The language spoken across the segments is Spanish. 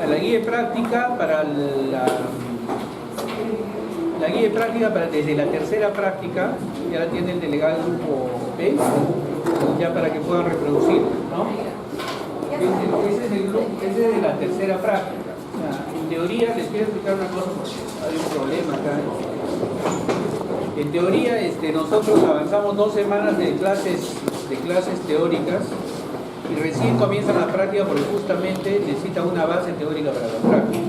a la guía de práctica para la guía de práctica desde la tercera práctica, ya la tiene el delegado del grupo B, ya para que puedan reproducir, ¿no? Ese es el grupo, ese es de la tercera práctica. O sea, en teoría, les quiero explicar una cosa, hay un problema acá. En teoría, nosotros avanzamos 2 semanas de clases teóricas y recién comienzan la práctica porque justamente necesitan una base teórica para la práctica.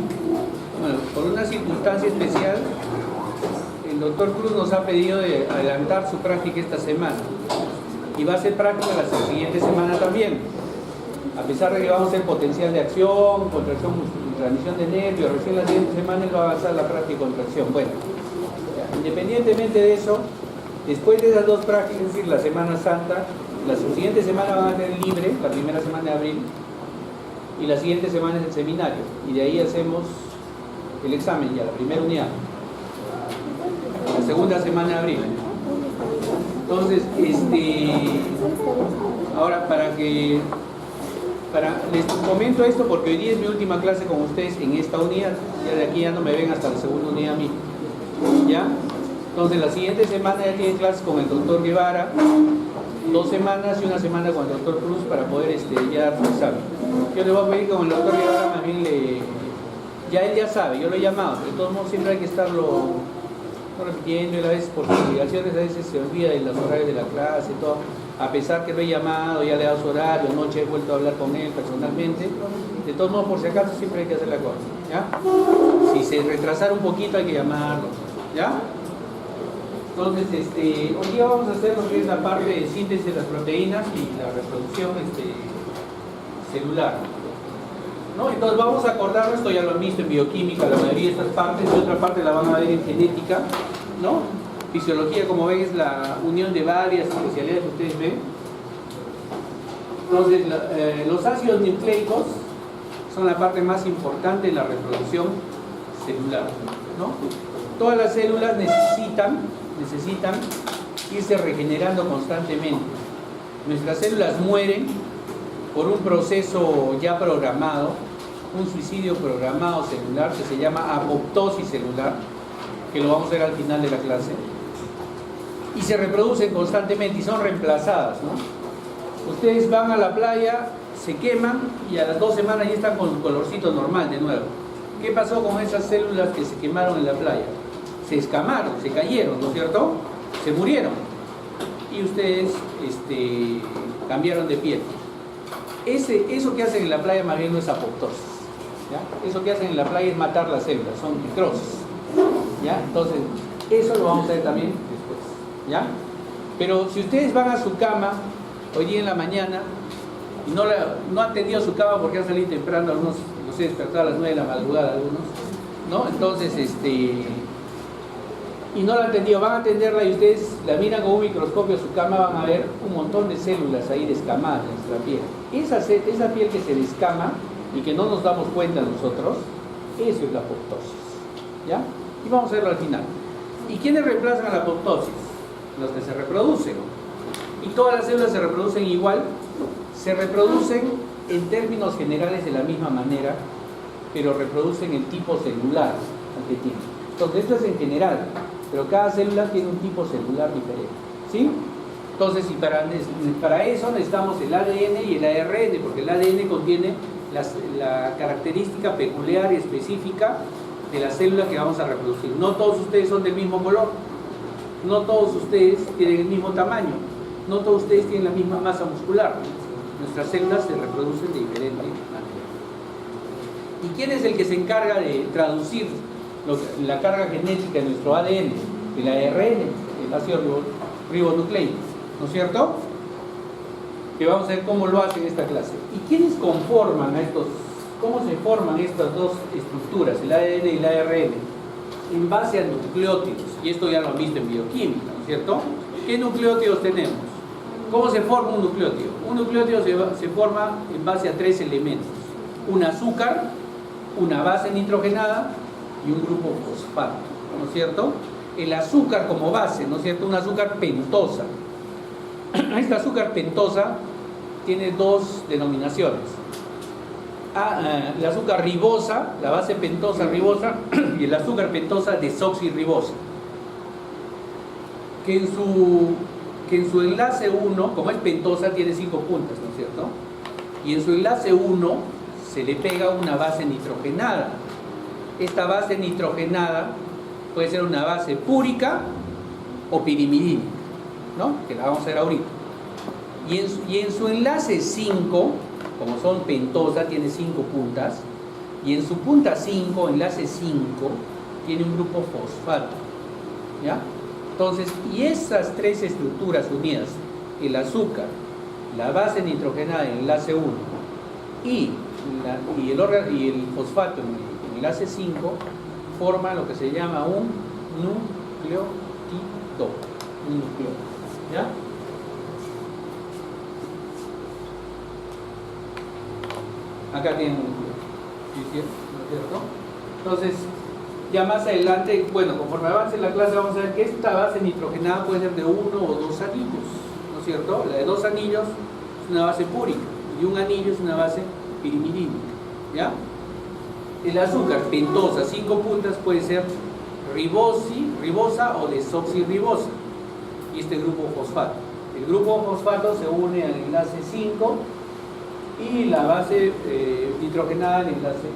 Bueno, por una circunstancia especial, el doctor Cruz nos ha pedido de adelantar su práctica esta semana y va a ser práctica la siguiente semana también. A pesar de que vamos a hacer potencial de acción, contracción, transmisión de nervios, recién la siguiente semana él va a avanzar la práctica de contracción. Bueno, independientemente de eso, después de esas 2 prácticas, es decir, la Semana Santa, la siguiente semana van a tener libre, la primera semana de abril, y la siguiente semana es el seminario, y de ahí hacemos el examen ya, la primera unidad, la segunda semana de abril. Entonces, ahora les comento esto porque hoy día es mi última clase con ustedes en esta unidad, ya de aquí ya no me ven hasta la segunda unidad a mí, ¿ya? Entonces la siguiente semana ya tienen clases con el doctor Guevara, 2 semanas y 1 semana con el doctor Cruz para poder ya dar su examen. Yo le voy a pedir con el doctor Guevara, más bien ya él ya sabe, yo lo he llamado, pero de todos modos siempre hay que estarlo repitiendo, y a veces por sus obligaciones a veces se olvida de los horarios de la clase y todo, a pesar que lo he llamado, ya le he dado su horario, anoche he vuelto a hablar con él personalmente, de todos modos por si acaso siempre hay que hacer la cosa, ¿ya? Si se retrasara un poquito hay que llamarlo, ¿ya? Entonces, hoy día vamos a hacer lo que es la parte de síntesis de las proteínas y la reproducción celular, ¿no? Entonces vamos a acordarnos, esto ya lo han visto en bioquímica, la mayoría de estas partes, y otra parte la van a ver en genética, ¿no? Fisiología, como ven, es la unión de varias especialidades que ustedes ven. Entonces, los ácidos nucleicos son la parte más importante de la reproducción celular, ¿no? Todas las células necesitan irse regenerando constantemente. Nuestras células mueren por un proceso ya programado, un suicidio programado celular que se llama apoptosis celular, que lo vamos a ver al final de la clase, y se reproducen constantemente y son reemplazadas, ¿no? Ustedes van a la playa, se queman y a las 2 semanas ya están con un colorcito normal de nuevo. ¿Qué pasó con esas células que se quemaron en la playa? Se escamaron, se cayeron, ¿no es cierto? Se murieron y ustedes cambiaron de piel. Eso que hacen en la playa más bien no es apoptosis, ¿ya? Eso que hacen en la playa es matar las células, son necrosis, ¿ya? Entonces, eso lo vamos a ver también después, ¿ya? Pero si ustedes van a su cama hoy día en la mañana y no han tendido su cama porque han salido temprano, algunos, no sé, despertaron a las 9 de la madrugada algunos, ¿no? Entonces, y no la han atendido, van a atenderla y ustedes la miran con un microscopio a su cama, van a ver un montón de células ahí descamadas en nuestra piel. Esa piel que se descama y que no nos damos cuenta nosotros, eso es la apoptosis, ¿ya? Y vamos a verlo al final. ¿Y quiénes reemplazan a la apoptosis? Los que se reproducen. Y todas las células se reproducen igual, se reproducen en términos generales de la misma manera, pero reproducen el tipo celular al que tienen. Entonces esto es en general, pero cada célula tiene un tipo celular diferente, ¿sí? Entonces, y para eso necesitamos el ADN y el ARN, porque el ADN contiene la característica peculiar y específica de la célula que vamos a reproducir. No todos ustedes son del mismo color, no todos ustedes tienen el mismo tamaño, no todos ustedes tienen la misma masa muscular. Nuestras células se reproducen de diferente manera. ¿Y quién es el que se encarga de traducir la carga genética de nuestro ADN? El ARN, el ácido ribonucleico, ¿no es cierto? Que vamos a ver cómo lo hace en esta clase. ¿Y quiénes conforman cómo se forman estas dos estructuras, el ADN y el ARN? En base a nucleótidos, y esto ya lo han visto en bioquímica, ¿no es cierto? ¿Qué nucleótidos tenemos? ¿Cómo se forma un nucleótido? Un nucleótido se forma en base a 3 elementos: un azúcar, una base nitrogenada y un grupo fosfato, ¿no es cierto? El azúcar como base, ¿no es cierto? Un azúcar pentosa. Esta azúcar pentosa tiene 2 denominaciones. el azúcar ribosa, la base pentosa ribosa y el azúcar pentosa desoxirribosa. Que en su enlace 1, como es pentosa, tiene 5 puntas, ¿no es cierto? Y en su enlace 1 se le pega una base nitrogenada. Esta base nitrogenada puede ser una base púrica o pirimidínica, ¿no? Que la vamos a ver ahorita. Y en su enlace 5, como son pentosa, tiene 5 puntas, y en su punta 5, enlace 5, tiene un grupo fosfato, ¿ya? Entonces, y esas tres estructuras unidas, el azúcar, la base nitrogenada en enlace 1 y el fosfato en enlace 5, forman lo que se llama un nucleótido. Un nucleótido, ¿ya? Acá tienen un nucleótido, ¿no es cierto? Entonces, ya más adelante, bueno, conforme avance la clase vamos a ver que esta base nitrogenada puede ser de 1 o 2 anillos, ¿no es cierto? La de 2 anillos es una base púrica y un anillo es una base pirimidínica, ¿ya? El azúcar pentosa, 5 puntas, puede ser ribosa o desoxirribosa, y este grupo fosfato. El grupo fosfato se une al enlace 5 y la base nitrogenada al enlace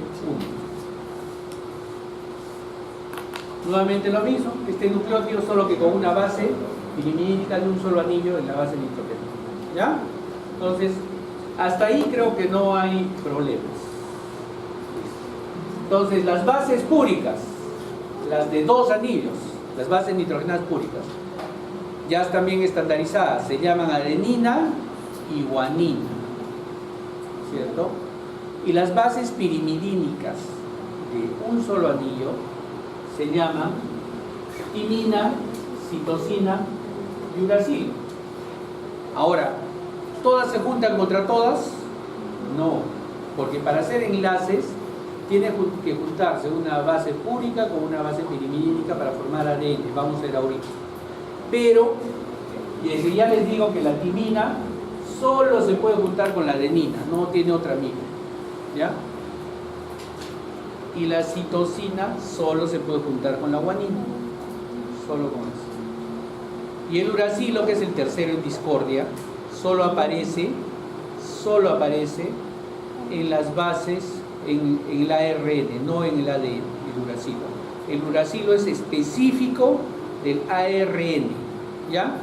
1. Nuevamente lo mismo, este nucleótido solo que con una base pirimidínica de un solo anillo en la base nitrogenada, ¿ya? Entonces, hasta ahí creo que no hay problemas. Entonces, las bases púricas, las de 2 anillos, las bases nitrogenadas púricas, ya están bien estandarizadas, se llaman adenina y guanina, ¿cierto? Y las bases pirimidínicas de un solo anillo se llaman timina, citosina y uracilo. Ahora, ¿todas se juntan contra todas? No, porque para hacer enlaces tiene que juntarse una base púrica con una base pirimidínica para formar ADN, vamos a ver ahorita. Pero, desde ya les digo que la timina solo se puede juntar con la adenina, no tiene otra amiga, ¿ya? Y la citosina solo se puede juntar con la guanina, solo con eso. Y el uracilo, que es el tercero en discordia, solo aparece en las bases, en el ARN, no en el ADN, el uracilo. El uracilo es específico del ARN, ¿ya?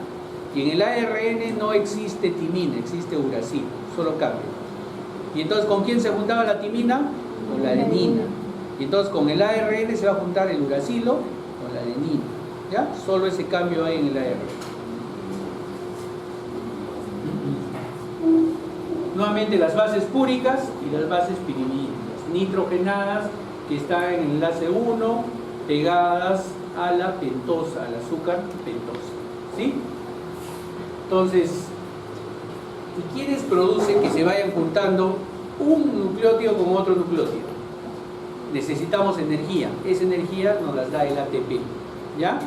Y en el ARN no existe timina, existe uracilo, solo cambia. Y entonces, ¿con quién se juntaba la timina? Con la adenina. Y entonces, con el ARN se va a juntar el uracilo con la adenina, ¿ya? Solo ese cambio hay en el ARN. Nuevamente, las bases púricas y las bases pirimidínicas, nitrogenadas, que están en el enlace 1, pegadas a la pentosa, al azúcar pentosa, ¿sí? Entonces, ¿y quiénes producen que se vayan juntando un nucleótido con otro nucleótido? Necesitamos energía, esa energía nos la da el ATP, ¿ya?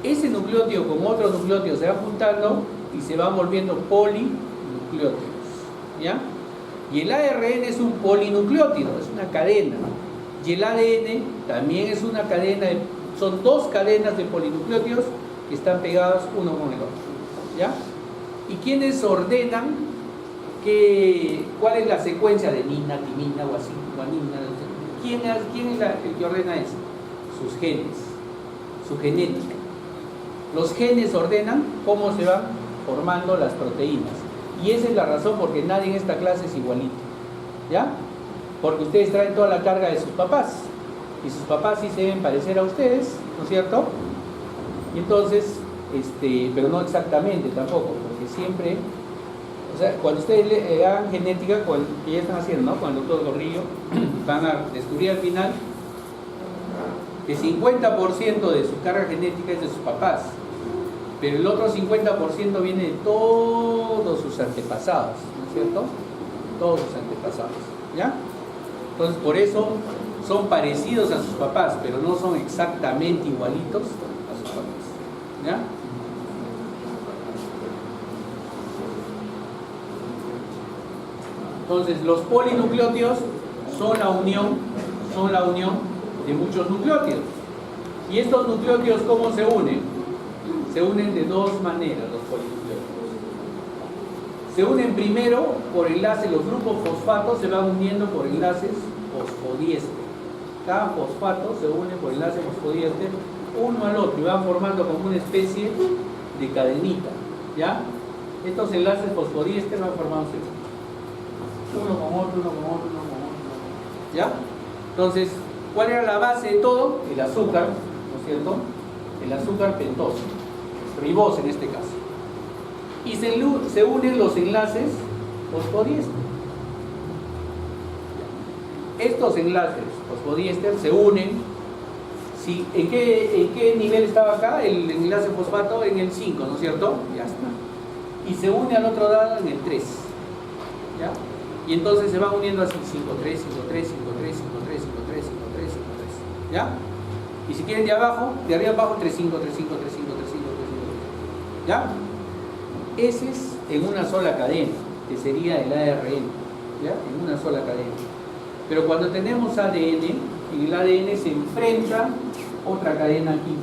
Ese nucleótido con otro nucleótido se va juntando y se van volviendo polinucleótidos, ¿ya? Y el ARN es un polinucleótido, es una cadena. Y el ADN también es una cadena, son 2 cadenas de polinucleótidos que están pegadas uno con el otro, ¿ya? ¿Y quiénes ordenan cuál es la secuencia de adenina, timina, guanina? ¿Quién es el que ordena eso? Sus genes, su genética. Los genes ordenan cómo se van formando las proteínas. Y esa es la razón por que nadie en esta clase es igualito, ¿ya? Porque ustedes traen toda la carga de sus papás. Y sus papás sí se deben parecer a ustedes, ¿no es cierto? Y entonces, pero no exactamente tampoco, porque siempre, o sea, cuando ustedes hagan genética, que ya están haciendo, ¿no? Con el doctor Gordillo, van a descubrir al final que 50% de su carga genética es de sus papás, pero el otro 50% viene de todos sus antepasados, ¿no es cierto? Todos sus antepasados, ¿ya? Entonces, por eso son parecidos a sus papás, pero no son exactamente igualitos a sus papás, ¿ya? Entonces, los polinucleótidos son la unión de muchos nucleótidos. ¿Y estos nucleótidos cómo se unen? Se unen de dos maneras los polinucleótidos. Se unen primero por enlace, los grupos fosfatos se van uniendo por enlaces fosfodiéster. Cada fosfato se une por enlace fosfodiéster uno al otro y van formando como una especie de cadenita, ¿ya? Estos enlaces fosfodiéster van formándose uno con otro, uno con otro, uno con otro, ¿ya? Entonces, ¿cuál era la base de todo? El azúcar, ¿no es cierto? El azúcar pentoso, ribós en este caso. Y se unen los enlaces fosfodiéster. Estos enlaces fosfodiéster se unen. Si, ¿en qué nivel estaba acá? El enlace fosfato en el 5, ¿no es cierto? Ya está. Y se une al otro lado en el 3. ¿Ya? Y entonces se van uniendo así 5, 3, 5, 3, 5, 3, 5, 3, 5, 3, 5, 3, 5, 3. ¿Ya? Y si quieren de arriba abajo, 3, 5, 3, 5, 3, 5, 3, 5, 3, 5, 3. ¿Ya? Ese es en una sola cadena, que sería el ARN. ¿Ya? En una sola cadena. Pero cuando tenemos ADN, en el ADN se enfrenta otra cadena aquí.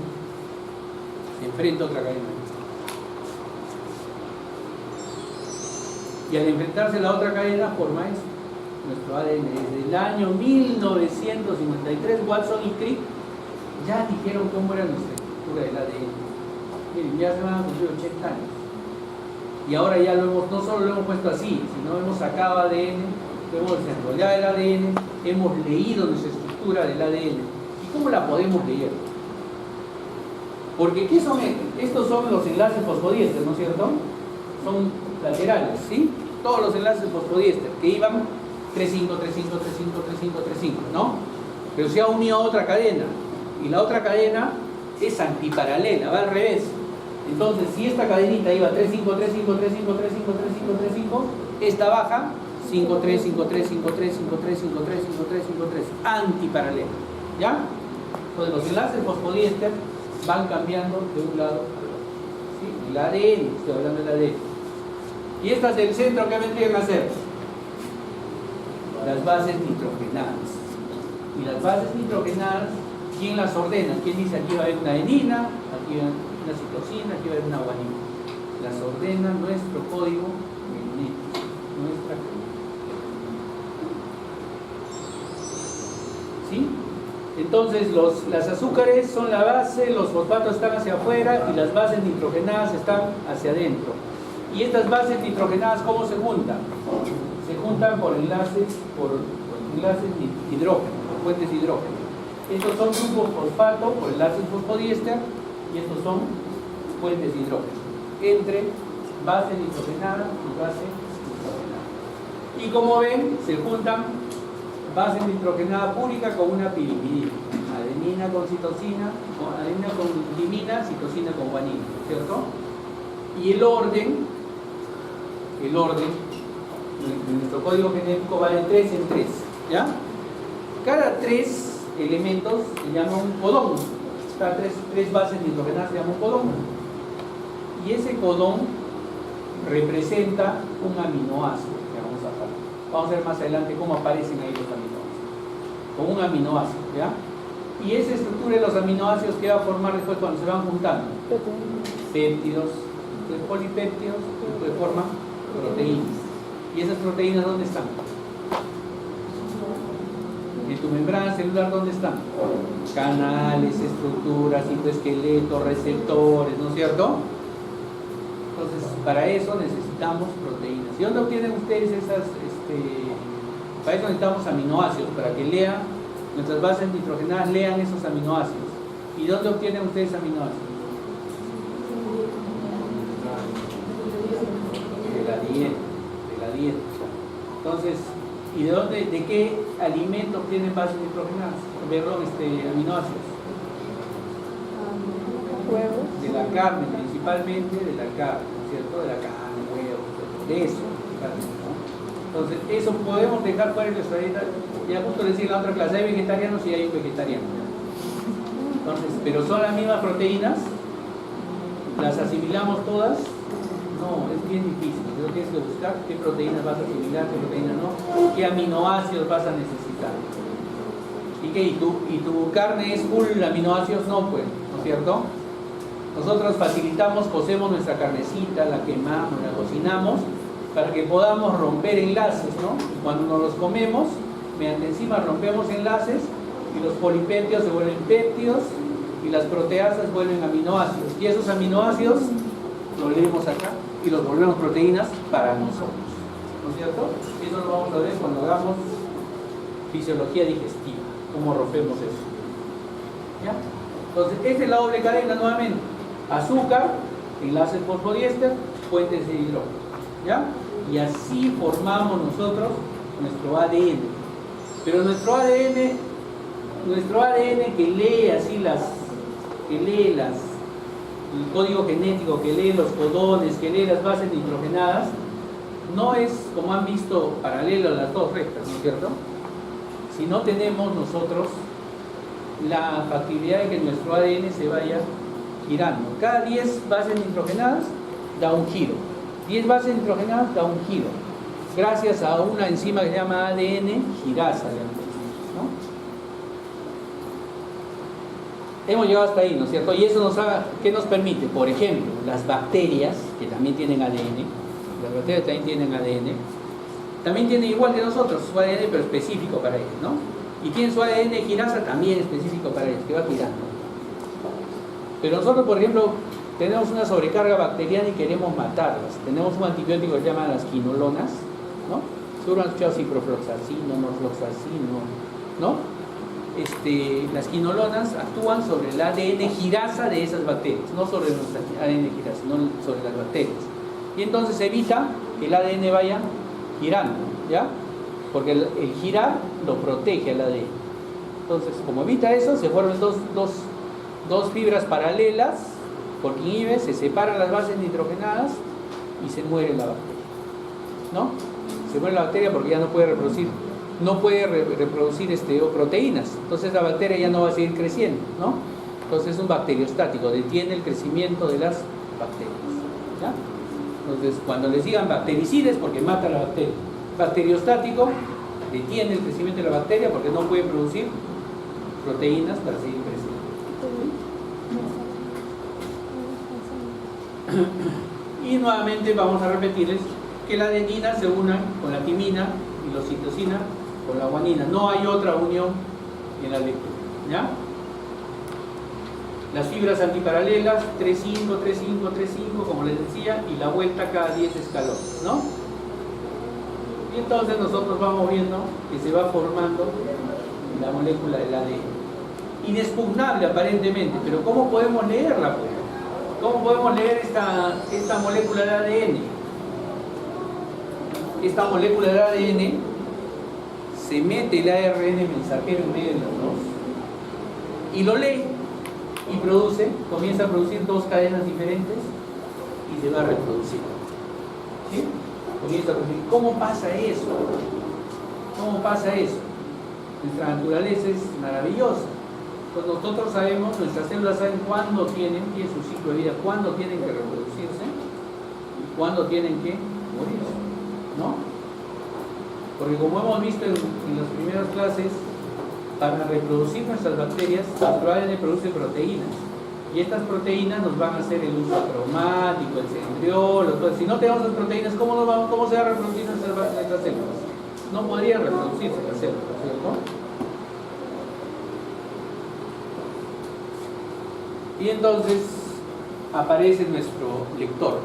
Se enfrenta otra cadena aquí. Y al enfrentarse la otra cadena forma esto, nuestro ADN. Desde el año 1953, Watson y Crick ya dijeron cómo era nuestra estructura del ADN. Miren, ya se van a cumplir 80 años. Y ahora ya no solo lo hemos puesto así, sino hemos sacado ADN, hemos desenrollado el ADN, hemos leído nuestra estructura del ADN. ¿Y cómo la podemos leer? Porque ¿qué son estos? Estos son los enlaces fosfodiéster, ¿no es cierto? Son laterales, ¿sí? Todos los enlaces fosfodiéster que iban 3,5, 3,5, 3,5, 3,5, 3,5, ¿no? Pero se ha unido a otra cadena y la otra cadena es antiparalela, va al revés. Entonces, si esta cadenita iba 3,5, 3,5, 3,5, 3,5, 3,5, 3,5, esta baja 5, 3, 5, 3, 5, 3, 5, 3, 5, 3, 5, 3, 5, 3, antiparalela, ¿ya? Entonces los enlaces fosfodiéster van cambiando de un lado al otro, ¿sí? El ADN, estoy hablando del ADN. Y estas del centro, ¿qué vendrían a ser? Las bases nitrogenadas. Y las bases nitrogenadas, ¿quién las ordena? ¿Quién dice aquí va a haber una adenina, aquí va a haber una citosina, aquí va a haber una guanina? Las ordena nuestro código genético, nuestra genética. ¿Sí? Entonces las azúcares son la base, los fosfatos están hacia afuera y las bases nitrogenadas están hacia adentro. Y estas bases nitrogenadas, ¿cómo se juntan? Se juntan por enlaces de hidrógeno, por fuentes de hidrógeno. Estos son grupos fosfato por enlaces fosfodiéster y estos son fuentes de hidrógeno entre base nitrogenada y base nitrogenada. Y como ven, se juntan base nitrogenada púrica con una pirimidina, adenina con citosina, adenina con limina, citosina con guanina, ¿cierto? Y el orden de nuestro código genético va de 3 en 3, ¿ya? Cada 3 elementos se llama un codón. Cada tres bases nitrogenadas se llama un codón. Y ese codón representa un aminoácido que vamos a hablar. Vamos a ver más adelante cómo aparecen ahí los aminoácidos. Con un aminoácido, ¿ya? Y esa estructura de los aminoácidos que va a formar después cuando se van juntando. Péptidos, después polipéptidos, después forman proteínas. ¿Y esas proteínas dónde están? En tu membrana celular, ¿dónde están? Canales, estructuras, citoesqueletos, receptores, ¿no es cierto? Entonces, para eso necesitamos proteínas. ¿Y dónde obtienen ustedes esas? Para eso necesitamos aminoácidos, para que lean, nuestras bases nitrogenadas lean esos aminoácidos. ¿Y dónde obtienen ustedes aminoácidos? De la dieta. Entonces, ¿y de qué alimento obtienen bases nitrogenadas? Perdón, aminoácidos. Huevos. De la carne, principalmente de la carne, ¿cierto? De la carne, huevos, de eso, ¿no? Entonces, eso podemos dejar fuera de nuestra dieta. Ya justo decir en la otra clase, hay vegetarianos y hay un vegetariano. Entonces, pero son las mismas proteínas, las asimilamos todas. No, es bien difícil. Pero tienes que buscar qué proteínas vas a asimilar, qué proteínas no, qué aminoácidos vas a necesitar. está. ¿Y qué? ¿Y tu carne es full aminoácidos? No, pues, ¿no es cierto? Nosotros facilitamos, cocemos nuestra carnecita, la quemamos, la cocinamos, para que podamos romper enlaces, ¿no? Y cuando nos los comemos, mediante enzima rompemos enlaces y los polipéptidos se vuelven péptidos y las proteasas vuelven aminoácidos. Y esos aminoácidos los leemos acá y los volvemos proteínas para nosotros, ¿no es cierto? Y eso lo vamos a ver cuando hagamos fisiología digestiva, cómo rompemos eso. ¿Ya? Entonces, esta es la doble cadena nuevamente. Azúcar, enlaces fosfodiéster, puentes de hidrógeno. ¿Ya? Y así formamos nosotros nuestro ADN. Pero nuestro ADN que lee así el código genético, que lee los codones, que lee las bases nitrogenadas, no es, como han visto, paralelo a las dos rectas, ¿no es cierto? Si no tenemos nosotros la factibilidad de que nuestro ADN se vaya girando. Cada 10 bases nitrogenadas da un giro. 10 bases nitrogenadas da un giro. Gracias a una enzima que se llama ADN girasa, ¿no? Hemos llegado hasta ahí, ¿no es cierto? Y eso ¿qué nos permite? Por ejemplo, las bacterias, que también tienen ADN, las bacterias también tienen ADN, también tienen igual que nosotros su ADN, pero específico para ellos, ¿no? Y tienen su ADN girasa también específico para ellos, que va girando. Pero nosotros, por ejemplo, tenemos una sobrecarga bacteriana y queremos matarlas. Tenemos un antibiótico que se llama las quinolonas, ¿no? Seguro han escuchado ciprofloxacino, norfloxacino, ¿no? Las quinolonas actúan sobre el ADN girasa de esas bacterias, no sobre nuestra ADN girasa, sino sobre las bacterias. Y entonces evita que el ADN vaya girando, ¿ya? Porque el girar lo protege al ADN. Entonces, como evita eso, se forman dos fibras paralelas, porque inhibe, se separan las bases nitrogenadas y se muere la bacteria, ¿no? Se muere la bacteria porque ya no puede reproducir proteínas. Entonces la bacteria ya no va a seguir creciendo, ¿no? Entonces es un bacteriostático, detiene el crecimiento de las bacterias, ¿ya? Entonces cuando les digan bactericides, porque mata a la bacteria. Bacteriostático, detiene el crecimiento de la bacteria porque no puede producir proteínas para seguir creciendo. Y nuevamente vamos a repetirles que la adenina se une con la timina y la citosina con la guanina. No hay otra unión en la lectura, ¿ya? Las fibras antiparalelas, 3,5, 3,5, 3,5, como les decía, y la vuelta cada 10 escalones, ¿no? Y entonces nosotros vamos viendo que se va formando la molécula del ADN. Inexpugnable aparentemente, pero ¿cómo podemos leerla, pues? ¿Cómo podemos leer esta molécula de ADN? Esta molécula de ADN se mete el ARN mensajero en medio de los dos y lo lee y comienza a producir dos cadenas diferentes y se va a reproducir. ¿Sí? Comienza a producir. ¿Cómo pasa eso? ¿Cómo pasa eso? Nuestra naturaleza es maravillosa. Pues nosotros sabemos, nuestras células saben cuándo tiene su ciclo de vida, cuándo tienen que reproducirse y cuándo tienen que morirse, ¿no? Porque como hemos visto en las primeras clases, para reproducir nuestras bacterias, nuestro ADN produce proteínas. Y estas proteínas nos van a hacer el uso cromático, el centriolo. Entonces, si no tenemos las proteínas, ¿cómo se va a reproducir nuestras células? No podrían reproducirse las células, ¿cierto? Y entonces aparece nuestro lector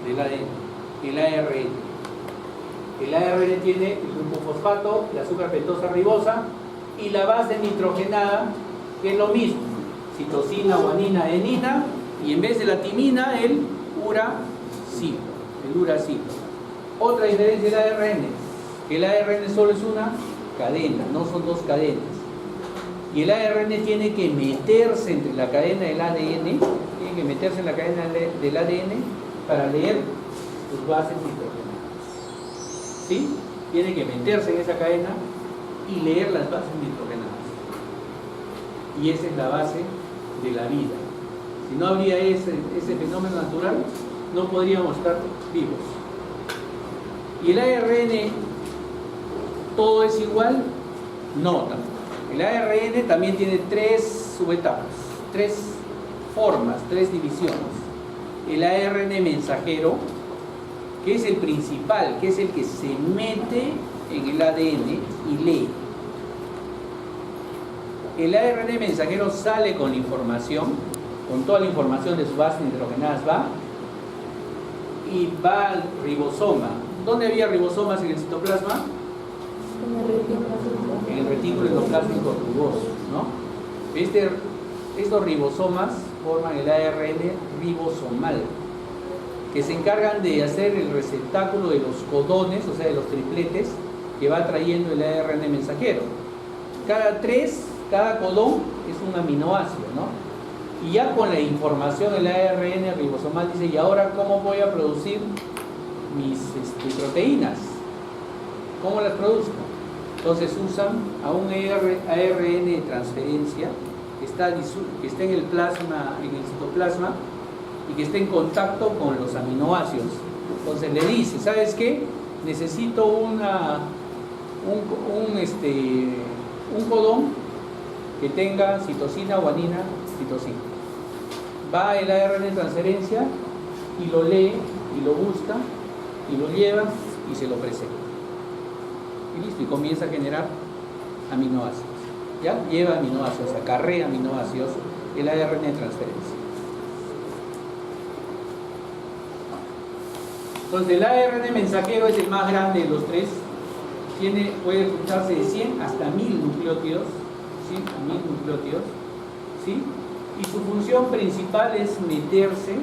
del ADN, el ARN. El ARN tiene el grupo fosfato, el azúcar pentosa ribosa y la base nitrogenada, que es lo mismo, citosina, guanina, adenina, y en vez de la timina, el uracilo. Otra diferencia del ARN, que el ARN solo es una cadena, no son dos cadenas. Y el ARN tiene que meterse entre la cadena del ADN, para leer sus bases nitrogenadas. ¿Sí? Tiene que meterse en esa cadena y leer las bases nitrogenadas. Y esa es la base de la vida. Si no habría ese fenómeno natural, no podríamos estar vivos. Y el ARN, todo es igual, No, tampoco. El ARN también tiene 3 subetapas, 3 formas, 3 divisiones. El ARN mensajero, que es el principal, que es el que se mete en el ADN y lee. El ARN mensajero sale con la información, con toda la información de su base nitrogenadas y va al ribosoma. ¿Dónde había ribosomas en el citoplasma? En el retículo endoplásmico rugoso, ¿no? Estos ribosomas forman el ARN ribosomal, que se encargan de hacer el receptáculo de los codones, o sea, de los tripletes que va trayendo el ARN mensajero. Cada codón es un aminoácido, ¿no? Y ya con la información del ARN ribosomal dice, ¿y ahora cómo voy a producir mis proteínas? ¿Cómo las produzco? Entonces usan a un ARN de transferencia que está en el plasma, en el citoplasma, y que está en contacto con los aminoácidos. Entonces le dice, ¿sabes qué? Necesito un codón que tenga citosina, guanina, citosina. Va el ARN de transferencia y lo lee, y lo busca, y lo lleva, y se lo presenta. Y listo, y comienza a generar aminoácidos. ¿Ya? Lleva aminoácidos, acarrea aminoácidos, el ARN de transferencia. Entonces el ARN mensajero es el más grande de los 3. Puede juntarse de 100 hasta 1000 nucleótidos, ¿sí? 1000 nucleótidos, ¿sí? Y su función principal es meterse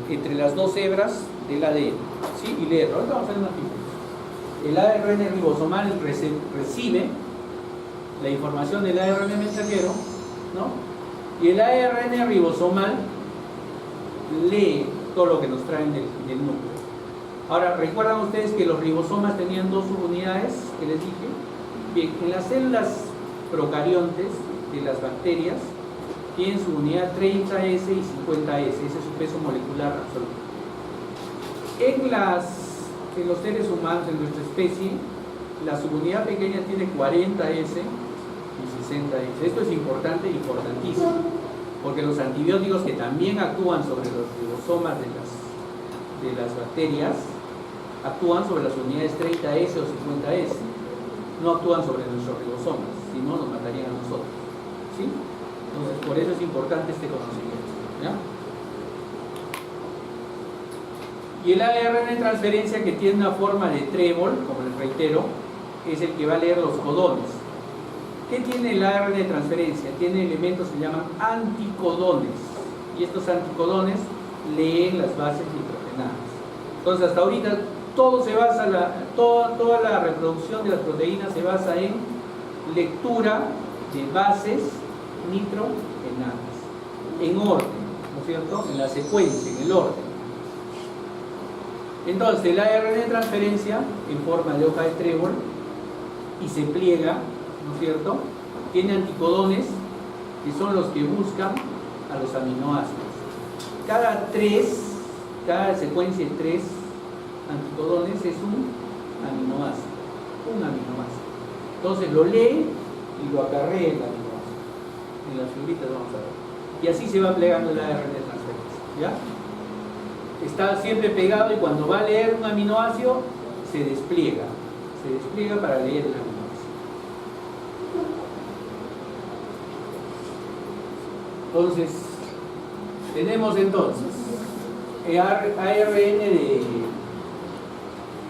entre las 2 hebras del ADN, ¿sí? Y leerlo. Ahora vamos a hacer una figura. El ARN ribosomal recibe la información del ARN mensajero, ¿no? Y el ARN ribosomal lee todo lo que nos traen del núcleo. Ahora, ¿recuerdan ustedes que los ribosomas tenían 2 subunidades que les dije? Bien, en las células procariontes de las bacterias tienen su unidad 30S y 50S, ese es su peso molecular absoluto. En los seres humanos, en nuestra especie, la subunidad pequeña tiene 40S y 60S. Esto es importante, importantísimo, porque los antibióticos que también actúan sobre los ribosomas de las bacterias actúan sobre las unidades 30S o 50S, no actúan sobre nuestros ribosomas, si no nos matarían a nosotros, ¿sí? Entonces por eso es importante este conocimiento, ¿ya? Y el ARN de transferencia, que tiene una forma de trébol, como les reitero, es el que va a leer los codones. ¿Qué tiene el ARN de transferencia? Tiene elementos que se llaman anticodones, y estos anticodones leen las bases nitrogenadas. Entonces hasta ahorita todo se basa, toda la reproducción de las proteínas se basa en lectura de bases nitrogenadas, en orden, ¿no es cierto? En la secuencia, en el orden. Entonces el ARN de transferencia, en forma de hoja de trébol, y se pliega, ¿no es cierto? Tiene anticodones, que son los que buscan a los aminoácidos. Cada secuencia de 3 anticodones es un aminoácido. Entonces lo lee y lo acarrea el aminoácido. En las figuritas vamos a ver. Y así se va plegando el ARN de transferencia, ¿ya? Está siempre pegado, y cuando va a leer un aminoácido se despliega para leer el aminoácido. Entonces tenemos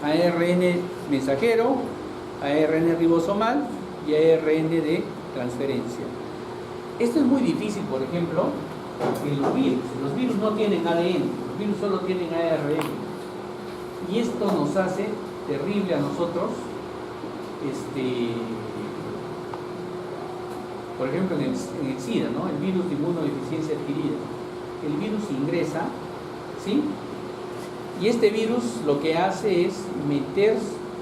ARN mensajero, ARN ribosomal y ARN de transferencia. Esto es muy difícil, por ejemplo, en los virus. Los virus no tienen ADN, los virus solo tienen ARN. Y esto nos hace terrible a nosotros, por ejemplo en el SIDA, ¿no? El virus de inmunodeficiencia adquirida. El virus ingresa, ¿sí? Y este virus lo que hace es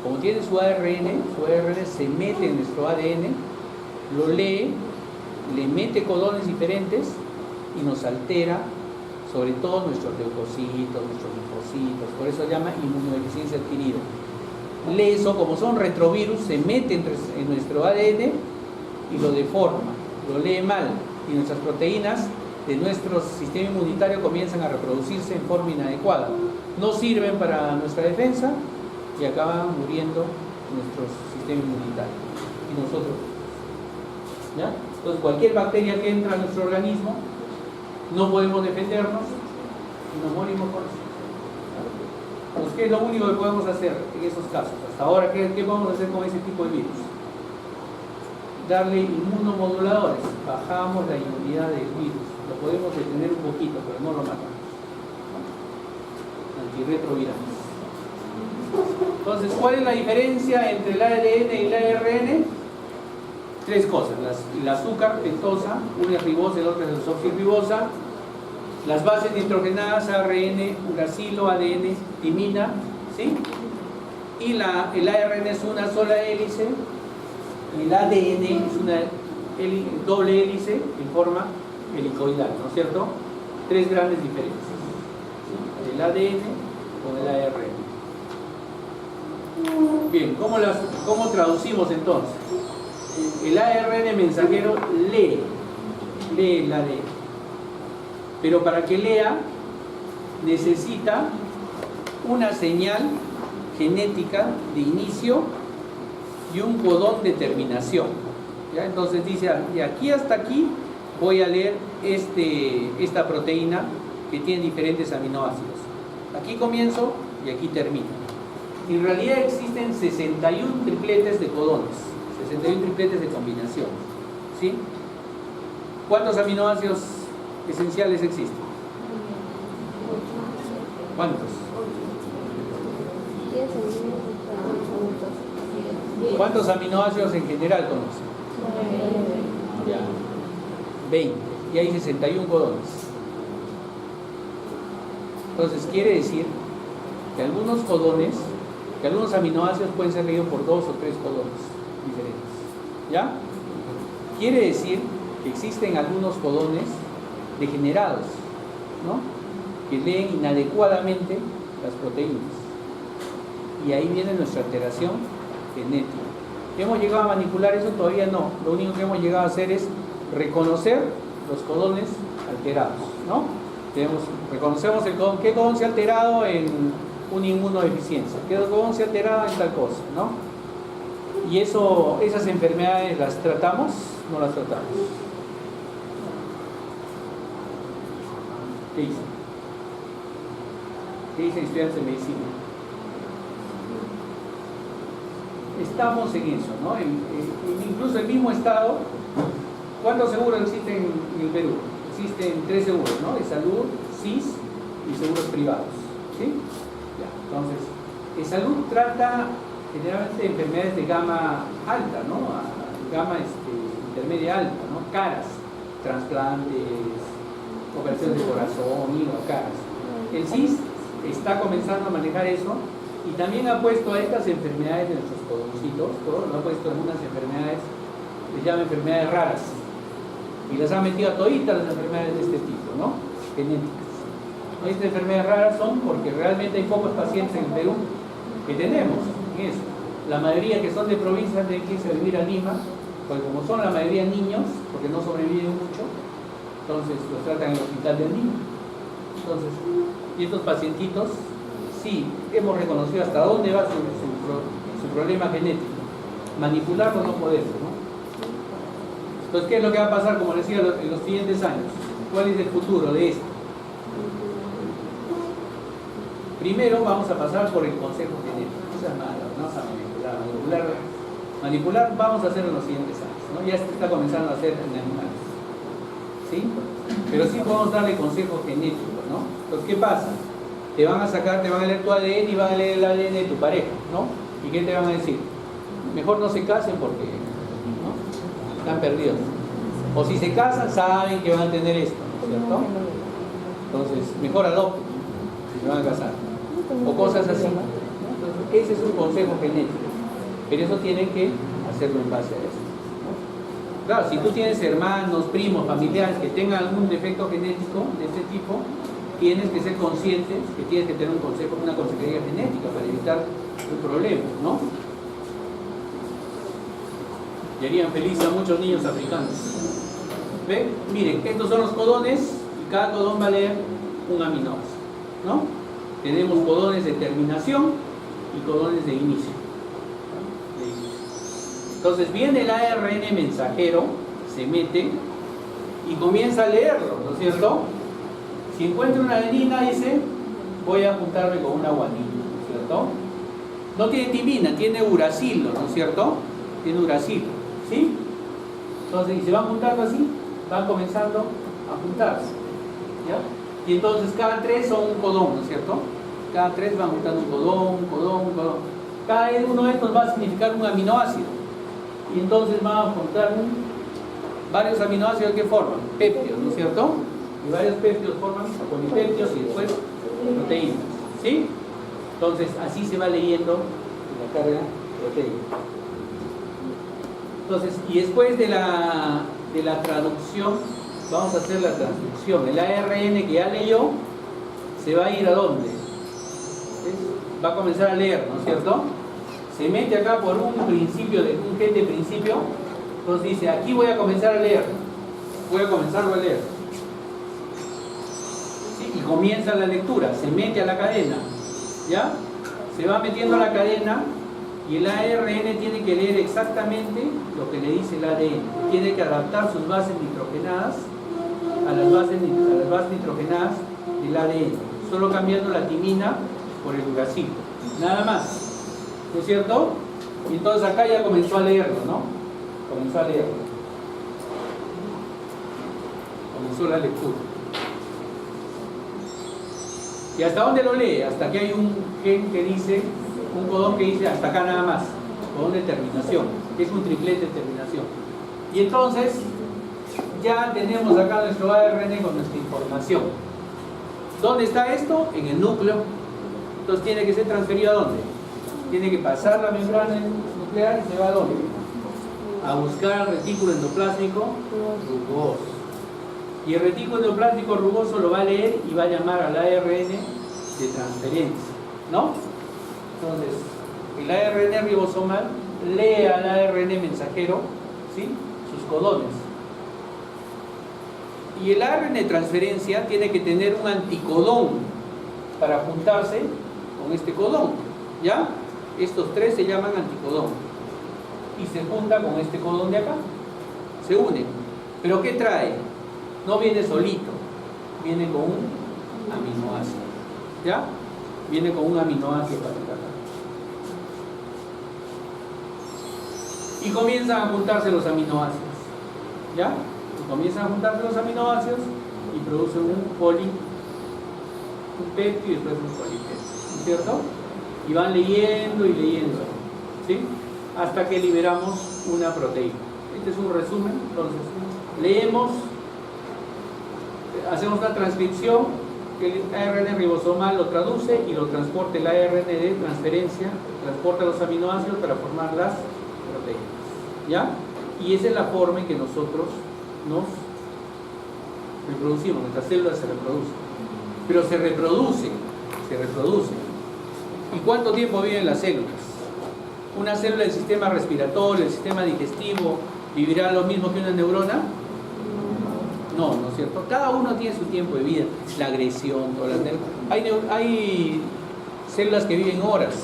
como tiene su ARN se mete en nuestro ADN, lo lee, le mete codones diferentes y nos altera sobre todo nuestros leucocitos, nuestros linfocitos. linfocitos, por eso se llama inmunodeficiencia adquirida. Lee eso, como son retrovirus, se mete en nuestro ADN y lo deforma, lo lee mal, y nuestras proteínas de nuestro sistema inmunitario comienzan a reproducirse en forma inadecuada. No sirven para nuestra defensa y acaban muriendo nuestro sistema inmunitario y nosotros. ¿Ya? Entonces cualquier bacteria que entra a nuestro organismo, no podemos defendernos y nos morimos por eso. Entonces, ¿qué es lo único que podemos hacer en esos casos? Hasta ahora, ¿qué podemos hacer con ese tipo de virus? Darle inmunomoduladores. Bajamos la inmunidad del virus. Lo podemos detener un poquito, pero no lo matamos. Antirretrovirales. Entonces, ¿cuál es la diferencia entre el ADN y el ARN? Tres cosas. El azúcar pentosa, una es ribosa y la otra es desoxirribosa. Las bases nitrogenadas, ARN, uracilo, ADN, timina, ¿sí? Y el ARN es una sola hélice, y el ADN es una doble hélice en forma helicoidal, ¿no es cierto? Tres grandes diferencias, ¿sí? El ADN con el ARN. Bien, ¿cómo traducimos entonces? El ARN mensajero lee el ADN. Pero para que lea, necesita una señal genética de inicio y un codón de terminación. ¿Ya? Entonces dice, de aquí hasta aquí voy a leer esta proteína que tiene diferentes aminoácidos. Aquí comienzo y aquí termino. En realidad existen 61 tripletes de codones, 61 tripletes de combinaciones. ¿Sí? ¿Cuántos aminoácidos esenciales existen? ¿Cuántos? ¿Cuántos aminoácidos en general conocen? Ya. 20. Y hay 61 codones. Entonces quiere decir que algunos aminoácidos pueden ser leídos por 2 o 3 codones diferentes. ¿Ya? Quiere decir que existen algunos codones degenerados, ¿no? Que leen inadecuadamente las proteínas. Y ahí viene nuestra alteración genética. ¿Hemos llegado a manipular eso? Todavía no. Lo único que hemos llegado a hacer es reconocer los codones alterados, ¿no? Reconocemos el codón. ¿Qué codón se ha alterado en una inmunodeficiencia? ¿Qué codón se ha alterado en tal cosa? ¿No? Y esas enfermedades las tratamos, no las tratamos. ¿Qué dicen? ¿Qué dicen estudiantes de medicina? Estamos en eso, ¿no? Incluso el mismo estado. ¿Cuántos seguros existen en el Perú? Existen 3 seguros, ¿no? De salud, SIS y seguros privados. ¿Sí? Ya. Entonces, el salud trata generalmente enfermedades de gama alta, ¿no? Gama intermedia alta, ¿no? Caras, trasplantes, operaciones de corazón, hígado, caras. El SIS está comenzando a manejar eso y también ha puesto a estas enfermedades de nuestros codoncitos, lo ha puesto en unas enfermedades, les llama enfermedades raras, y las ha metido a toditas las enfermedades de este tipo, ¿no? Genéticas. Estas enfermedades raras son porque realmente hay pocos pacientes en el Perú que tenemos en eso. La mayoría que son de provincias tienen que irse a vivir a Lima, porque como son la mayoría niños, porque no sobreviven mucho, entonces los tratan en el hospital del niño. Entonces, y estos pacientitos, sí, hemos reconocido hasta dónde va su problema genético. Manipularlo no podemos, ¿no? Entonces, ¿qué es lo que va a pasar, como decía, en los siguientes años? ¿Cuál es el futuro de esto? Primero vamos a pasar por el consejo genético. No sea malo, vamos a manipular vamos a hacer en los siguientes años, ¿no? Ya se está comenzando a hacer en animales, ¿sí? Pero sí podemos darle consejo genético, ¿no? Entonces, ¿qué pasa? Te van a leer tu ADN y van a leer el ADN de tu pareja, ¿no? ¿Y qué te van a decir? Mejor no se casen porque, ¿no? Están perdidos. O si se casan, saben que van a tener esto, ¿no es cierto? Entonces, mejor adopten si se van a casar. O cosas así. Entonces, ese es un consejo genético. Pero eso tienen que hacerlo en base a eso. Claro, si tú tienes hermanos, primos, familiares que tengan algún defecto genético de este tipo, tienes que ser consciente que tienes que tener una consejería genética para evitar un problema, ¿no? Y harían feliz a muchos niños africanos. ¿Ven? Miren, estos son los codones y cada codón va a leer un aminoácido, ¿no? Tenemos codones de terminación y codones de inicio. Entonces viene el ARN mensajero, se mete y comienza a leerlo, ¿no es cierto? Si encuentra una adenina, dice, voy a juntarme con una guanina, ¿no es cierto? No tiene timina, tiene uracilo, ¿no es cierto? Tiene uracilo, ¿sí? Entonces, y se van juntando así, van comenzando a juntarse, ¿ya? Y entonces cada 3 son un codón, ¿no es cierto? Cada 3 van juntando un codón, un codón, un codón. Cada uno de estos va a significar un aminoácido. Y entonces van a juntar varios aminoácidos que forman péptidos, ¿no es cierto? Y varios péptidos forman polipéptidos y después proteínas, ¿sí? Entonces así se va leyendo la carga proteica. Entonces, y después de la traducción, vamos a hacer la transcripción. El ARN que ya leyó se va a ir a dónde? Va a comenzar a leer, ¿no es cierto? Se mete acá por un principio, un gen de principio. Entonces dice, aquí voy a comenzar a leer. Voy a comenzarlo a leer. ¿Sí? Y comienza la lectura, se mete a la cadena. ¿Ya? Se va metiendo a la cadena y el ARN tiene que leer exactamente lo que le dice el ADN. Tiene que adaptar sus bases nitrogenadas a las bases nitrogenadas del ADN. Solo cambiando la timina por el uracilo. Nada más. ¿No es cierto? Y entonces acá ya comenzó a leerlo, ¿no? Comenzó a leerlo. Comenzó la lectura. ¿Y hasta dónde lo lee? Hasta que hay un gen que dice, un codón que dice hasta acá nada más. Codón de terminación, que es un triplete de terminación. Y entonces ya tenemos acá nuestro ARN con nuestra información. ¿Dónde está esto? En el núcleo. Entonces tiene que ser transferido ¿a dónde? Tiene que pasar la membrana nuclear y se va ¿a dónde? A buscar el retículo endoplásmico rugoso. Y el retículo endoplásmico rugoso lo va a leer y va a llamar al ARN de transferencia, ¿no? Entonces, el ARN ribosomal lee al ARN mensajero, ¿sí? Sus codones. Y el ARN de transferencia tiene que tener un anticodón para juntarse con este codón, ¿ya? Estos 3 se llaman anticodón y se junta con este codón de acá, se unen. ¿Pero qué trae? No viene solito, viene con un aminoácido, ¿ya? Viene con un aminoácido para acá. Y comienzan a juntarse los aminoácidos, ¿ya? Y comienzan a juntarse los aminoácidos y producen un péptido y después un polipéptido, ¿no es cierto? Y van leyendo y leyendo, ¿sí? Hasta que liberamos una proteína. Este es un resumen. Entonces, leemos, hacemos una transcripción, que el ARN ribosomal lo traduce y lo transporta el ARN de transferencia, transporta los aminoácidos para formar las proteínas, ¿ya? Y esa es la forma en que nosotros nos reproducimos, nuestras células se reproducen. Pero se reproducen. ¿Y cuánto tiempo viven las células? ¿Una célula del sistema respiratorio, del sistema digestivo, vivirá lo mismo que una neurona? No, ¿no es cierto? Cada uno tiene su tiempo de vida, la agresión, todas las hay células que viven horas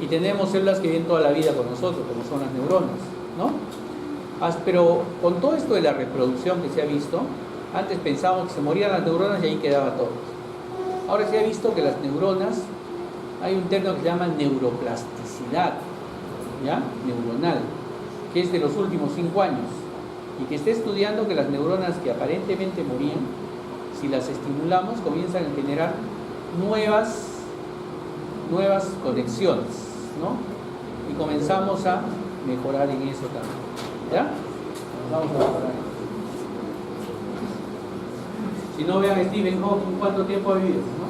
y tenemos células que viven toda la vida con nosotros, como son las neuronas, ¿no? Pero con todo esto de la reproducción que se ha visto, antes pensábamos que se morían las neuronas y ahí quedaba todo. Ahora se ha visto que las neuronas, hay un término que se llama neuroplasticidad, ¿ya? Neuronal, que es de los últimos 5 años y que está estudiando que las neuronas que aparentemente morían, si las estimulamos, comienzan a generar nuevas conexiones, ¿no? Y comenzamos a mejorar en eso también, ¿ya? Vamos a mejorar. Si no, vean a Stephen Hawking cuánto tiempo ha vivido, ¿no?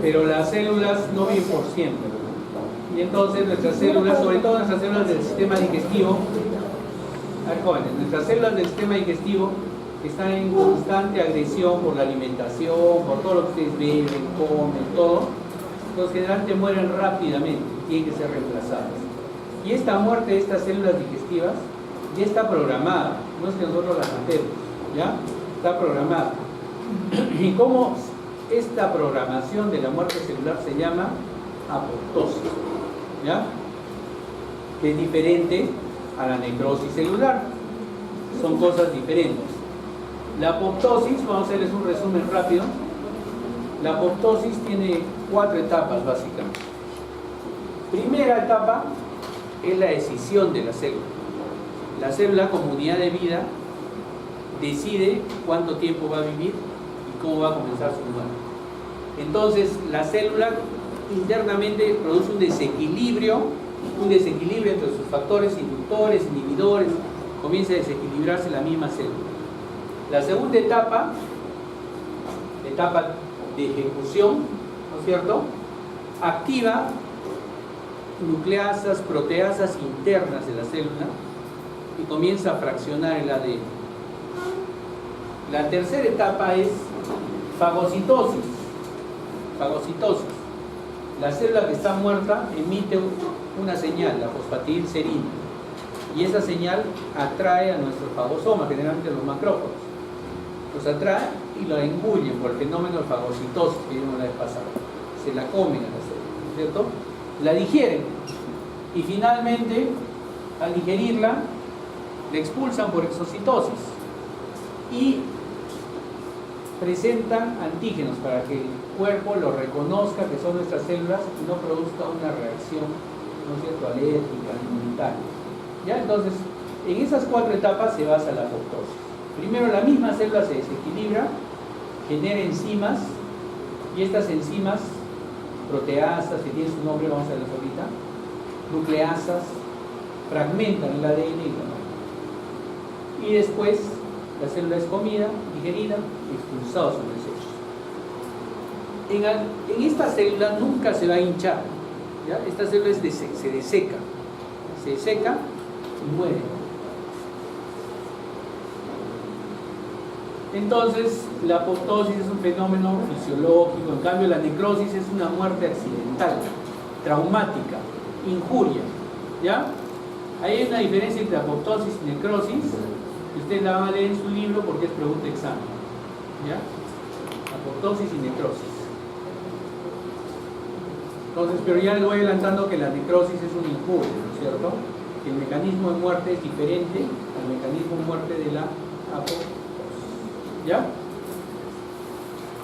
Pero las células no viven por siempre, ¿no? Y entonces nuestras células, sobre todo nuestras células del sistema digestivo, A ver, jóvenes, nuestras células del sistema digestivo están en constante agresión por la alimentación, por todo lo que ustedes beben, comen, todo. Entonces generalmente mueren rápidamente, tienen que ser reemplazadas. Y esta muerte de estas células digestivas ya está programada, no es que nosotros las matemos, ¿ya? Está programada. ¿Y cómo esta programación de la muerte celular se llama? Apoptosis, ¿ya? Que es diferente a la necrosis celular. Son cosas diferentes. La apoptosis, vamos a hacerles un resumen rápido. La apoptosis tiene 4 etapas básicamente. Primera etapa es la escisión de la célula. La célula como unidad de vida decide cuánto tiempo va a vivir y cómo va a comenzar su muerte. Entonces la célula internamente produce un desequilibrio entre sus factores inductores, inhibidores, comienza a desequilibrarse la misma célula. La segunda etapa, etapa de ejecución, ¿no es cierto?, activa nucleasas, proteasas internas de la célula y comienza a fraccionar el ADN. La tercera etapa es fagocitosis. Fagocitosis. La célula que está muerta emite una señal, la fosfatidilcerina, y esa señal atrae a nuestro fagosoma, generalmente los macrófagos. Los atrae y lo engullen por el fenómeno de fagocitosis que vimos la vez pasada. Se la comen a la célula, ¿cierto? La digieren y finalmente, al digerirla, la expulsan por exocitosis y presentan antígenos para que el cuerpo lo reconozca que son nuestras células y no produzca una reacción, ¿no es cierto?, alérgica, inmunitaria. ¿Ya? Entonces, en esas 4 etapas se basa la apoptosis. Primero, la misma célula se desequilibra, genera enzimas, y estas enzimas, proteasas, que tienen su nombre, vamos a verlas ahorita, nucleasas, fragmentan el ADN y después la célula es comida, digerida y expulsada a sus desechos. En esta célula nunca se va a hinchar, ¿ya? Esta célula se deseca y muere. Entonces, la apoptosis es un fenómeno fisiológico, en cambio la necrosis es una muerte accidental, traumática, injuria, ¿ya? Ahí hay una diferencia entre apoptosis y necrosis, que ustedes la van a leer en su libro porque es pregunta examen, ¿ya? Apoptosis y necrosis. Entonces, pero ya les voy adelantando que la necrosis es una injuria, ¿no es cierto? Que el mecanismo de muerte es diferente al mecanismo de muerte de la apoptosis. ¿Ya?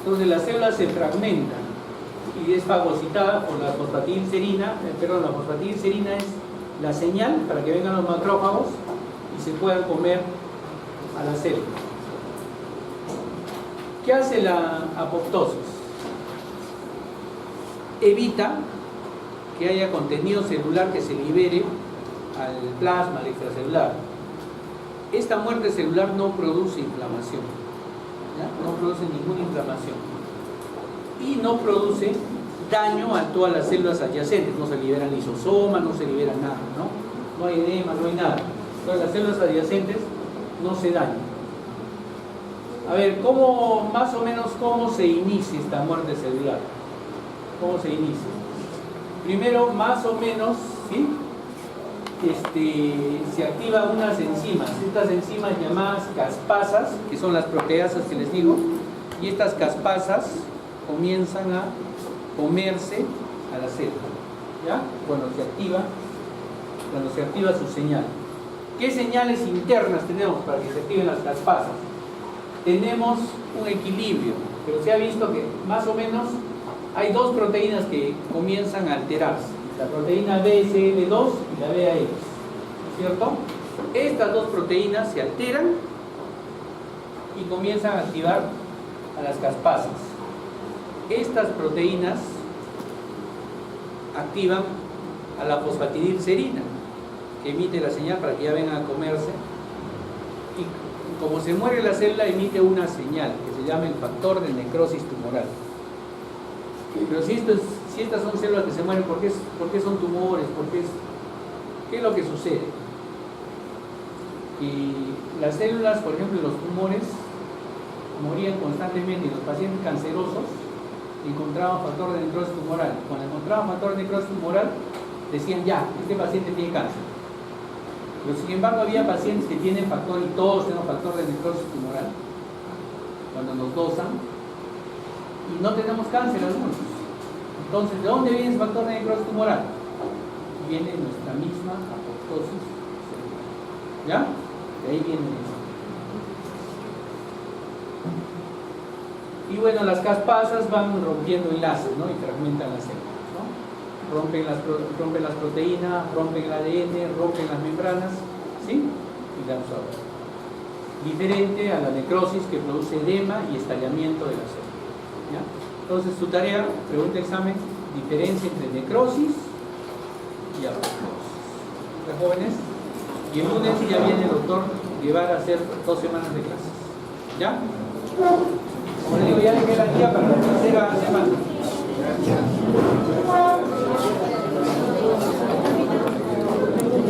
Entonces las células se fragmentan y es fagocitada por la fosfatidilcerina. La fosfatidilcerina es la señal para que vengan los macrófagos y se puedan comer a la célula. ¿Qué hace la apoptosis? Evita que haya contenido celular que se libere al plasma, al extracelular. Esta muerte celular no produce inflamación, ¿ya? No produce ninguna inflamación y no produce daño a todas las células adyacentes. No se liberan lisosomas, no se libera nada, ¿no? No hay edema, no hay nada. Entonces las células adyacentes no se dañan. A ver, más o menos cómo se inicia esta muerte celular. ¿Cómo se inicia? Primero, más o menos, ¿sí?, se activan unas enzimas, estas enzimas llamadas caspasas, que son las proteasas que les digo, y estas caspasas comienzan a comerse a la célula, ¿ya? Cuando se activa su señal. ¿Qué señales internas tenemos para que se activen las caspasas? Tenemos un equilibrio, pero se ha visto que más o menos hay 2 proteínas que comienzan a alterarse. La proteína BSL2 y la BAX, ¿no es cierto? Estas 2 proteínas se alteran y comienzan a activar a las caspasas. Estas proteínas activan a la fosfatidilcerina, que emite la señal para que ya vengan a comerse, y como se muere la célula emite una señal que se llama el factor de necrosis tumoral. Pero si estas son células que se mueren, ¿por qué son tumores? ¿Qué es lo que sucede? Y las células, por ejemplo, los tumores morían constantemente y los pacientes cancerosos encontraban factor de necrosis tumoral. Cuando encontraban factor de necrosis tumoral, decían ya, este paciente tiene cáncer. Pero sin embargo había pacientes que tienen factor, y todos tenemos factor de necrosis tumoral, cuando nos dosan, y no tenemos cáncer algunos. Entonces, ¿de dónde viene ese factor de necrosis tumoral? Viene de nuestra misma apoptosis celular. ¿Ya? De ahí viene eso. Y bueno, las caspasas van rompiendo enlaces, ¿no? Y fragmentan las células, ¿no? Rompen las proteínas, rompen el ADN, rompen las membranas, ¿sí? Y la absorben. Diferente a la necrosis que produce edema y estallamiento de la célula, ¿ya? Entonces, su tarea, pregunta examen, diferencia entre necrosis y apoptosis. ¿De jóvenes? Y el lunes ya viene el doctor Guevara a hacer 2 semanas de clases. ¿Ya? Como les digo, ya dejé la guía para la tercera semana.